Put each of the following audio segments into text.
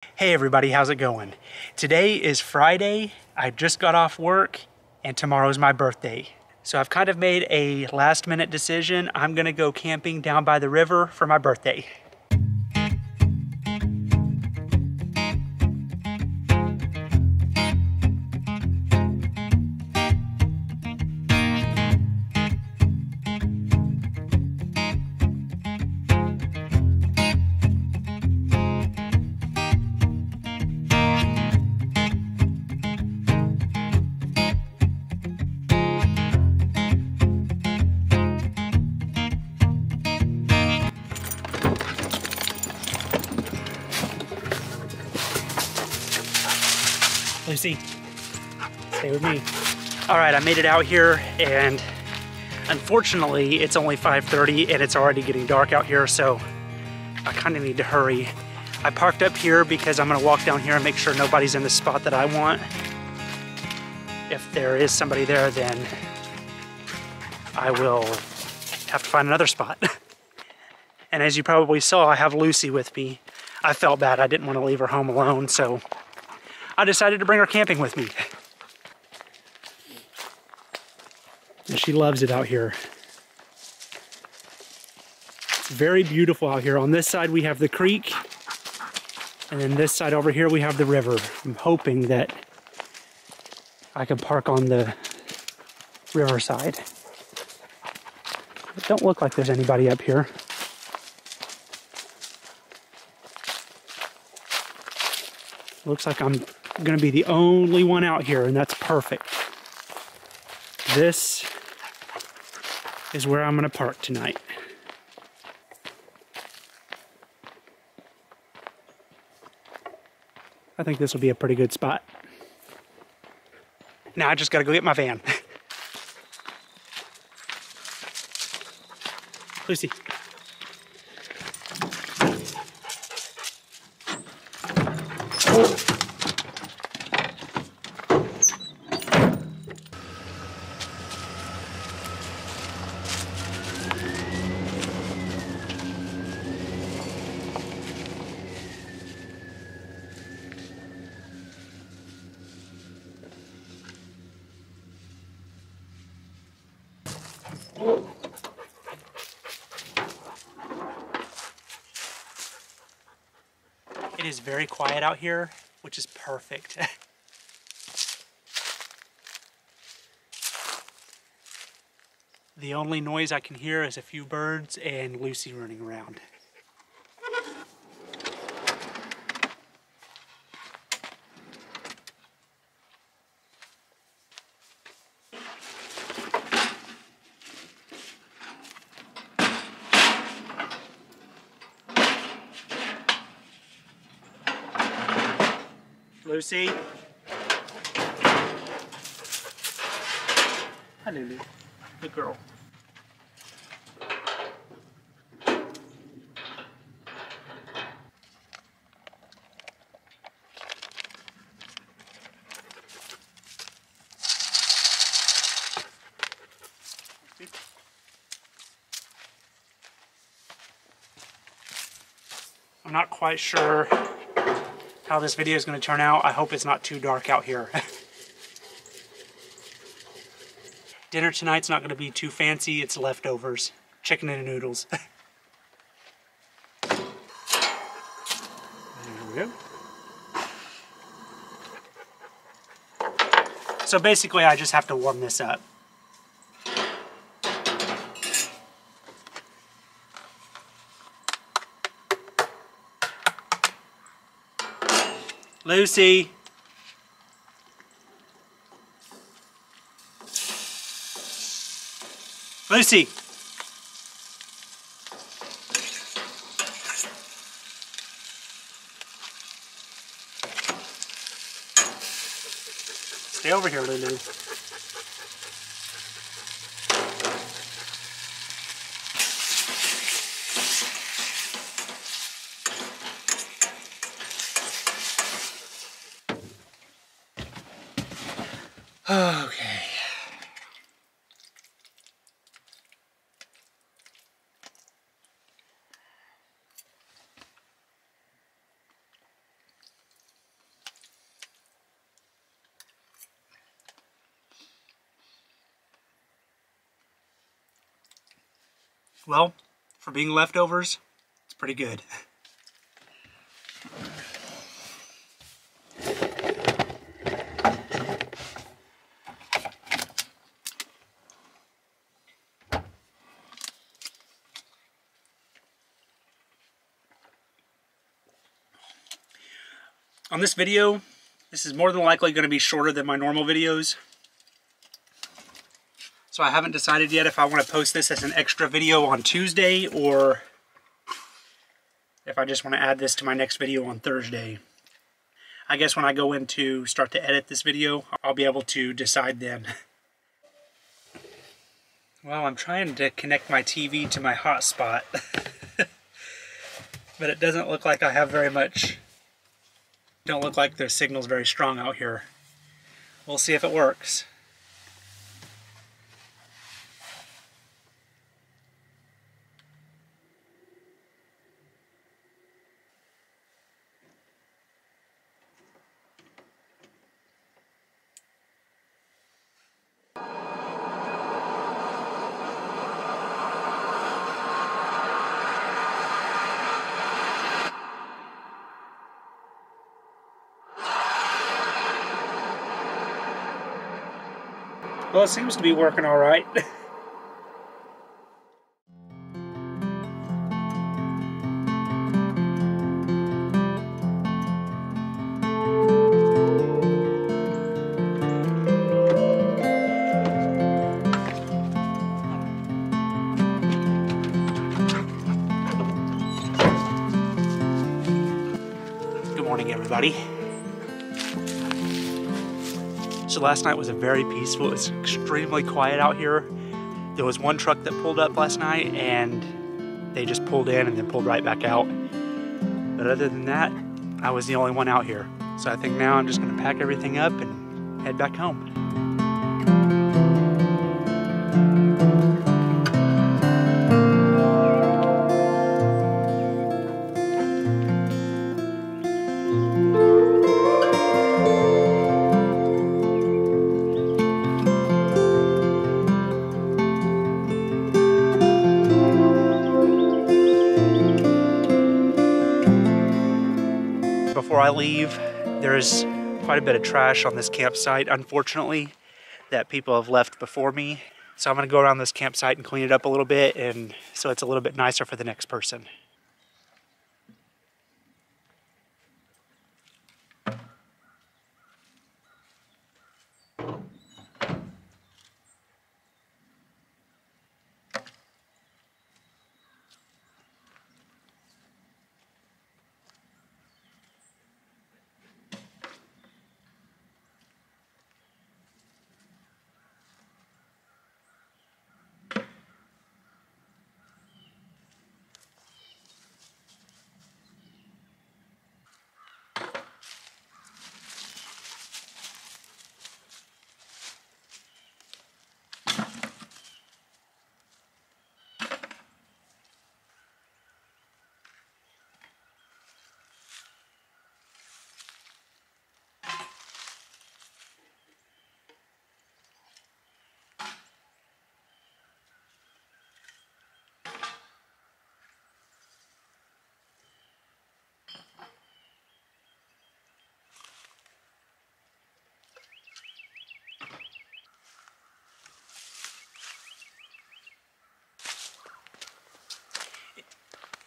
Hey everybody, how's it going? Today is Friday, I just got off work, and tomorrow's my birthday. So I've kind of made a last minute decision. I'm gonna go camping down by the river for my birthday. Lucy, stay with me. All right, I made it out here, and unfortunately, it's only 5:30 and it's already getting dark out here, so I kind of need to hurry. I parked up here because I'm gonna walk down here and make sure nobody's in the spot that I want. If there is somebody there, then I will have to find another spot. And as you probably saw, I have Lucy with me. I felt bad, I didn't want to leave her home alone, so I decided to bring her camping with me. And she loves it out here. It's very beautiful out here. On this side we have the creek, and then this side over here we have the river. I'm hoping that I can park on the riverside. It don't look like there's anybody up here. Looks like I'm gonna be the only one out here, and that's perfect. This is where I'm gonna park tonight. I think this will be a pretty good spot. Now I just gotta go get my van. Lucy. It is very quiet out here, which is perfect. The only noise I can hear is a few birds and Lucy running around. Lucy. Hi, Lulu. Good girl. I'm not quite sure how this video is going to turn out. I hope it's not too dark out here. Dinner tonight's not going to be too fancy. It's leftovers. Chicken and noodles. There we go. So basically I just have to warm this up. Lucy. Lucy. Stay over here, Lulu. Okay. Well, for being leftovers, it's pretty good. On this video, this is more than likely going to be shorter than my normal videos. So I haven't decided yet if I want to post this as an extra video on Tuesday or if I just want to add this to my next video on Thursday. I guess when I go in to start to edit this video, I'll be able to decide then. Well, I'm trying to connect my TV to my hotspot, but it doesn't look like I have very much. Don't look like the signal's very strong out here. We'll see if it works. Well, it seems to be working all right. Good morning, everybody. So last night was a very peaceful, it was extremely quiet out here. There was one truck that pulled up last night and they just pulled in and then pulled right back out. But other than that, I was the only one out here. So I think now I'm just gonna pack everything up and head back home. Before I leave, there's quite a bit of trash on this campsite, unfortunately, that people have left before me. So I'm gonna go around this campsite and clean it up a little bit, and so it's a little bit nicer for the next person.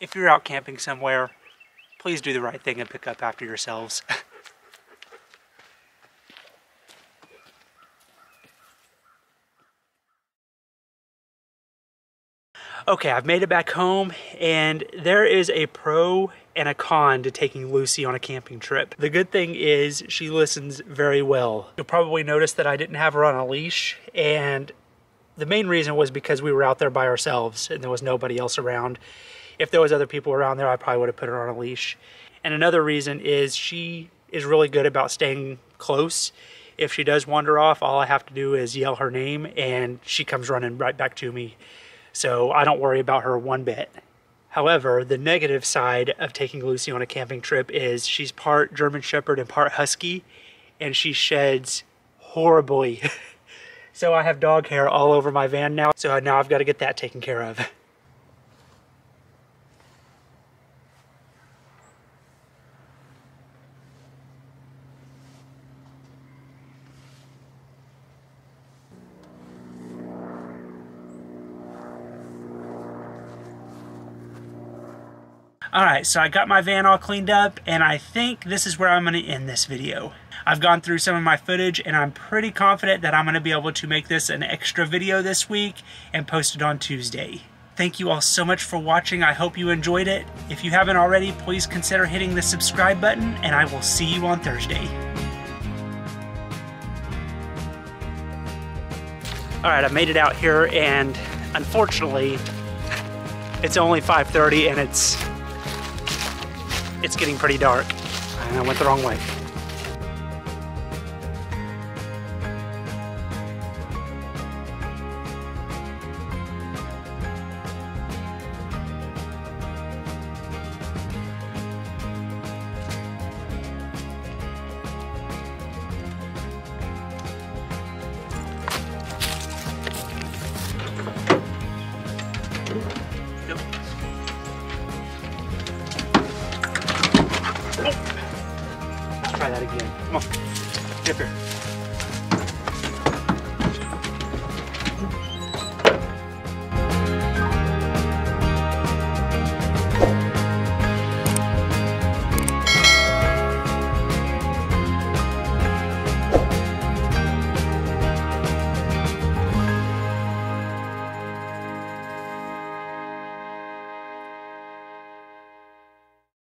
If you're out camping somewhere, please do the right thing and pick up after yourselves. Okay, I've made it back home, and there is a pro and a con to taking Lucy on a camping trip. The good thing is she listens very well. You'll probably notice that I didn't have her on a leash, and the main reason was because we were out there by ourselves and there was nobody else around. If there was other people around there, I probably would have put her on a leash. And another reason is she is really good about staying close. If she does wander off, all I have to do is yell her name and she comes running right back to me. So I don't worry about her one bit. However, the negative side of taking Lucy on a camping trip is she's part German Shepherd and part Husky, and she sheds horribly. So I have dog hair all over my van now, so now I've got to get that taken care of. Alright, so I got my van all cleaned up, and I think this is where I'm going to end this video. I've gone through some of my footage, and I'm pretty confident that I'm going to be able to make this an extra video this week and post it on Tuesday. Thank you all so much for watching. I hope you enjoyed it. If you haven't already, please consider hitting the subscribe button, and I will see you on Thursday. Alright, I made it out here, and unfortunately, it's only 5:30 and it's getting pretty dark. And I went the wrong way. Try that again. Come on, get up here.